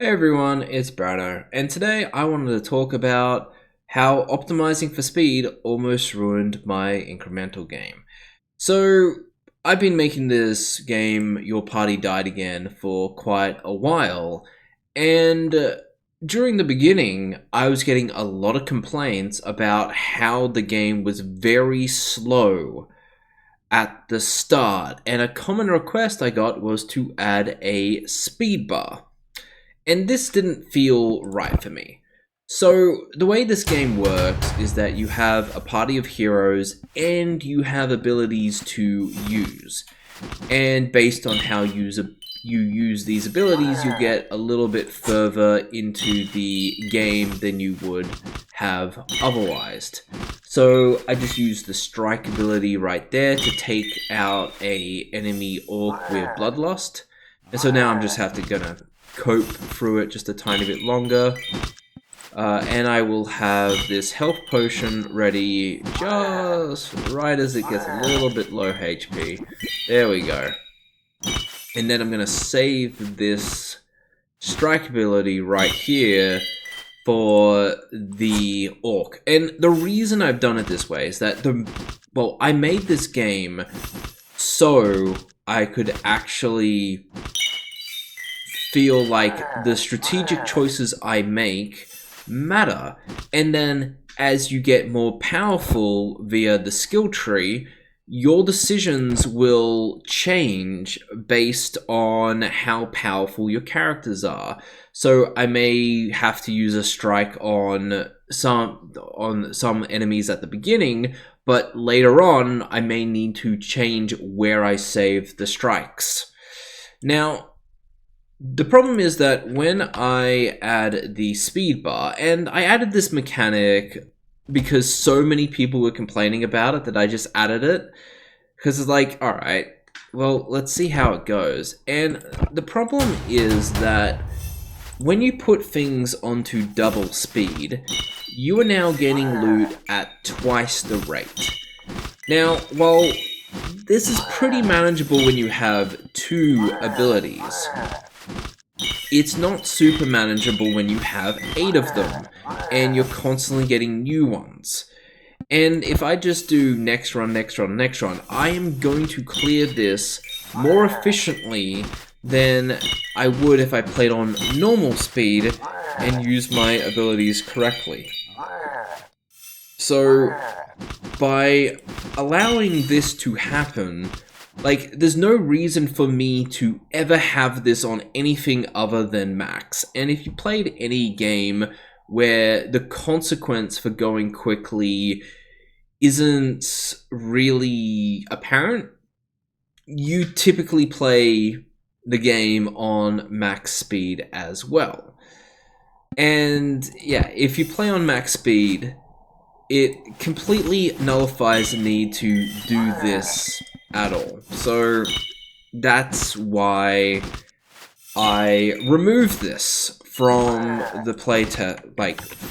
Hey everyone, it's Brano, and today I wanted to talk about how optimizing for speed almost ruined my incremental game. So, I've been making this game, Your Party Died Again, for quite a while, and during the beginning, I was getting a lot of complaints about how the game was very slow at the start, and a common request I got was to add a speed bar. And this didn't feel right for me. So, the way this game works is that you have a party of heroes and you have abilities to use. And based on how you use these abilities, you get a little bit further into the game than you would have otherwise. So, I just used the strike ability right there to take out a enemy orc with bloodlust. And so now I'm just gonna cope through it just a tiny bit longer. And I will have this health potion ready just right as it gets a little bit low HP. There we go. And then I'm going to save this strike ability right here for the orc. And the reason I've done it this way is that I made this game so I could actually feel like the strategic choices I make matter. And then as you get more powerful via the skill tree, your decisions will change based on how powerful your characters are. So I may have to use a strike on some enemies at the beginning, but later on I may need to change where I save the strikes. Now, the problem is that when I add the speed bar, and I added this mechanic because so many people were complaining about it that I just added it, because it's like, alright, well, let's see how it goes. And the problem is that when you put things onto double speed, you are now getting loot at twice the rate. Now, while this is pretty manageable when you have two abilities, it's not super manageable when you have 8 of them, and you're constantly getting new ones. And if I just do next run, I am going to clear this more efficiently than I would if I played on normal speed and used my abilities correctly. So, by allowing this to happen, like, there's no reason for me to ever have this on anything other than max. And if you played any game where the consequence for going quickly isn't really apparent, you typically play the game on max speed as well. And yeah, if you play on max speed, it completely nullifies the need to do this at all. So that's why I removed this from the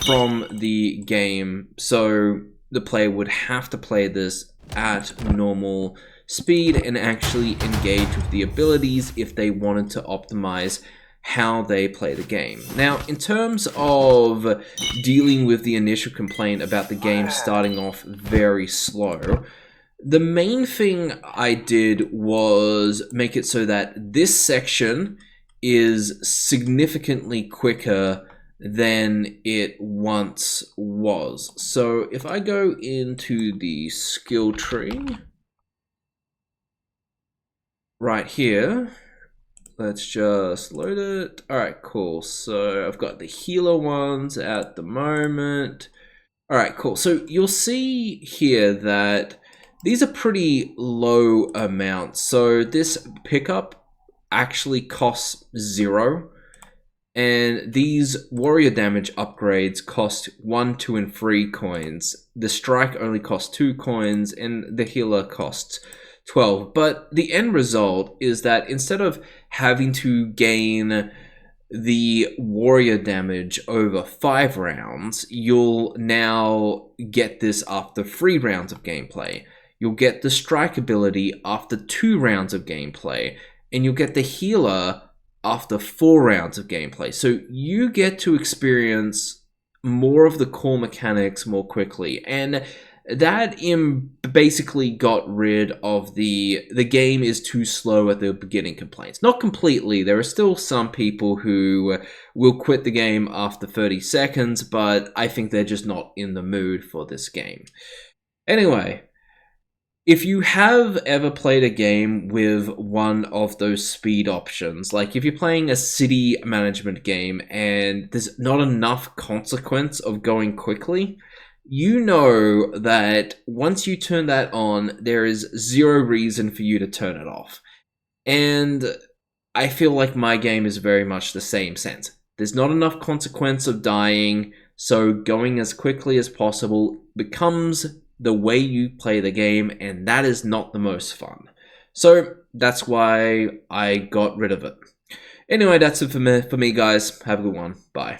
from the game, so the player would have to play this at normal speed and actually engage with the abilities if they wanted to optimize how they play the game. Now, in terms of dealing with the initial complaint about the game starting off very slow, the main thing I did was make it so that this section is significantly quicker than it once was. So if I go into the skill tree right here, let's just load it. Alright, cool. So I've got the healer ones at the moment. Alright, cool. So you'll see here that these are pretty low amounts. So this pickup actually costs 0. And these warrior damage upgrades cost 1, 2, and 3 coins. The strike only costs 2 coins, and the healer costs 12. But the end result is that instead of having to gain the warrior damage over 5 rounds, you'll now get this after 3 rounds of gameplay. You'll get the strike ability after 2 rounds of gameplay, and you'll get the healer after 4 rounds of gameplay. So you get to experience more of the core mechanics more quickly. And that basically got rid of the game is too slow at the beginning complaints. Not completely. There are still some people who will quit the game after 30 seconds, but I think they're just not in the mood for this game. Anyway, if you have ever played a game with one of those speed options, like if you're playing a city management game and there's not enough consequence of going quickly, you know that once you turn that on, there is zero reason for you to turn it off. And I feel like my game is very much the same sense. There's not enough consequence of dying, so going as quickly as possible becomes the way you play the game, and that is not the most fun. So that's why I got rid of it. Anyway, that's it for me guys. Have a good one. Bye.